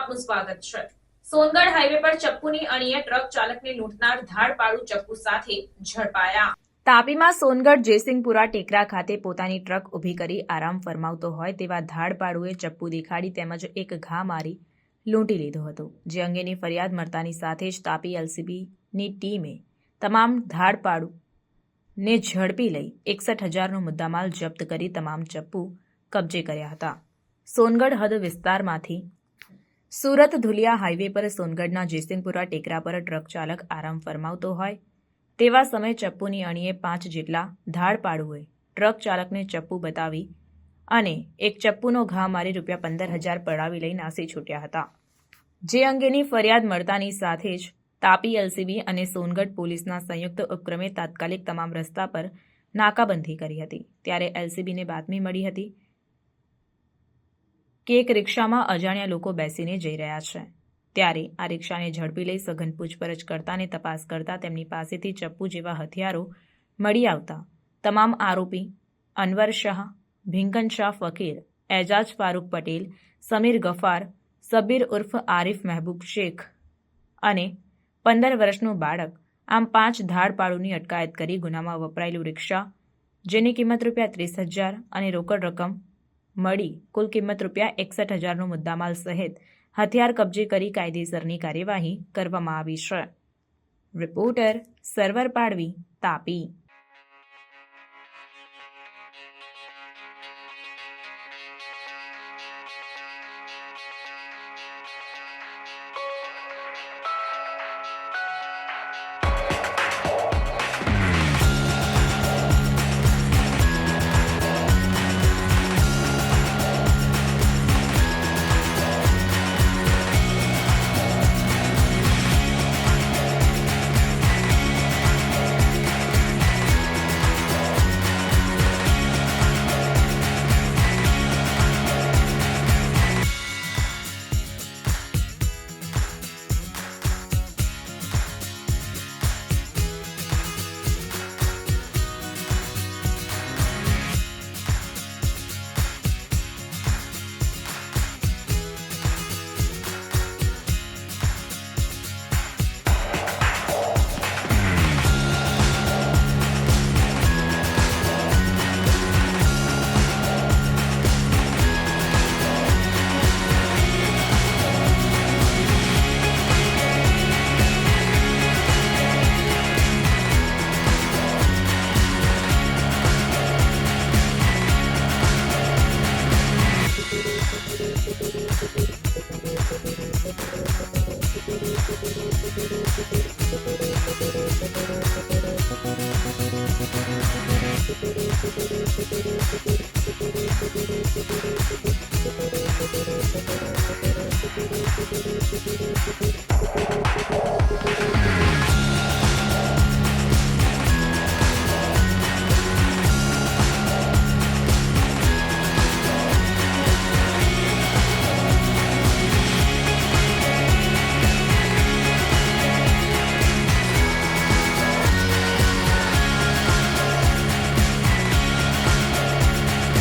આપનું સ્વાગત છે। સોનગઢ હાઈવે પર ચપ્પુની અણીએ ટ્રક ચાલકને લૂંટનાર ધાડપાડુ ચપ્પુ સાથે ઝડપાયા। તાપીમાં સોનગઢ જયસિંહપુરા ટેકરા ખાતે પોતાની ટ્રક ઊભી કરી આરામ ફરમાવતો હોય તેવા ધાડપાડુએ ચપ્પુ દેખાડી તેમજ એક ઘા મારી લૂંટી લીધો હતો, જે અંગેની ફરિયાદ મળતાની સાથે જ તાપી એલસીબીની ટીમે તમામ ધાડપાડુને ઝડપી લઈ 61,000નો મુદ્દામાલ જપ્ત કરી તમામ ચપ્પુ કબજે કર્યા હતા। સોનગઢ હદ વિસ્તારમાંથી સુરત ધુલિયા હાઈવે પર સોનગઢના જયસિંહપુરા ટેકરા પર ટ્રક ચાલક આરામ ફરમાવતો હોય તેવા સમયે ચપ્પુની અણીએ 5 જેટલા ધાડપાડુઓએ ટ્રક ચાલકને ચપ્પુ બતાવી અને એક ચપ્પુનો ઘા મારી ₹15,000 પડાવી લઈ નાસી છૂટ્યા હતા, જે અંગેની ફરિયાદ મળતાની સાથે જ તાપી એલસીબી અને સોનગઢ પોલીસના સંયુક્ત ઉપક્રમે તાત્કાલિક તમામ રસ્તા પર નાકાબંધી કરી હતી। ત્યારે એલસીબીને બાતમી મળી હતી કે એક રિક્ષામાં અજાણ્યા લોકો બેસીને જઈ રહ્યા છે, ત્યારે આ રિક્ષાને ઝડપી લઈ સઘન પૂછપરછ કરતા અને તપાસ કરતા તેમની પાસેથી ચપ્પુ જેવા હથિયારો મળી આવતા તમામ આરોપી અનવર શાહ, ભીંકન શાહ ફકીર, એજાજ ફારૂક પટેલ, સમીર ગફાર, સબીર ઉર્ફ આરિફ મહેબૂબ શેખ અને 15 વર્ષનું બાળક આમ 5 ધાડપાડુની અટકાયત કરી ગુનામાં વપરાયેલું રિક્ષા, જેની કિંમત ₹30,000 અને રોકડ રકમ મળી કુલ કિંમત ₹61,000નો મુદ્દામાલ સહિત હથિયાર કબજે કરી કાયદેસરની કાર્યવાહી કરવામાં આવી છે। રિપોર્ટર સરવર પાડવી, તાપી।